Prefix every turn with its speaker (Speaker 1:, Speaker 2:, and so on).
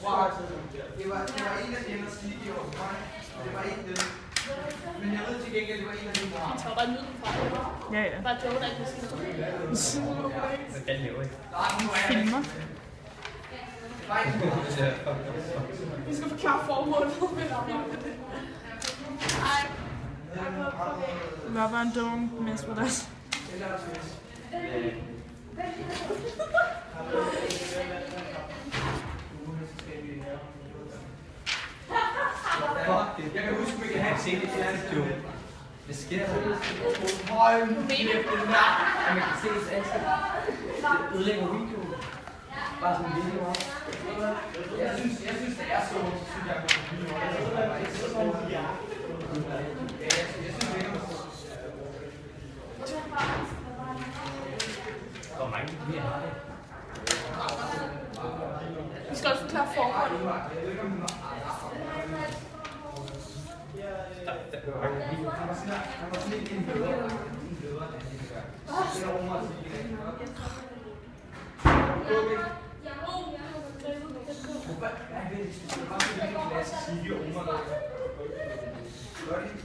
Speaker 1: Det var en af dem, der stige i år. Det var ikke det. Men jeg ved til gengæld, det var en af dem, der har.
Speaker 2: Jeg tager bare nyden fra det.
Speaker 3: Ja, ja.
Speaker 2: Bare Joe, der ikke siger noget.
Speaker 4: Hvordan laver I?
Speaker 3: Filmer.
Speaker 2: Vi skal forklare formålet med det. Ej.
Speaker 3: Rubber and don't mess with us.
Speaker 1: Jeg kan huske, vi kan have set det her.
Speaker 4: Hvad sker der?
Speaker 1: Hold nu kæft, den der.
Speaker 4: Man kan se det ansigt. Det ødelægger videoen. Bare sådan en video op.
Speaker 1: Jeg synes, det er så synes jeg godt video. Jeg synes, det er
Speaker 4: Hvor mange vi har det?
Speaker 2: Vi skal også forklare formålet.
Speaker 1: Hvad er det?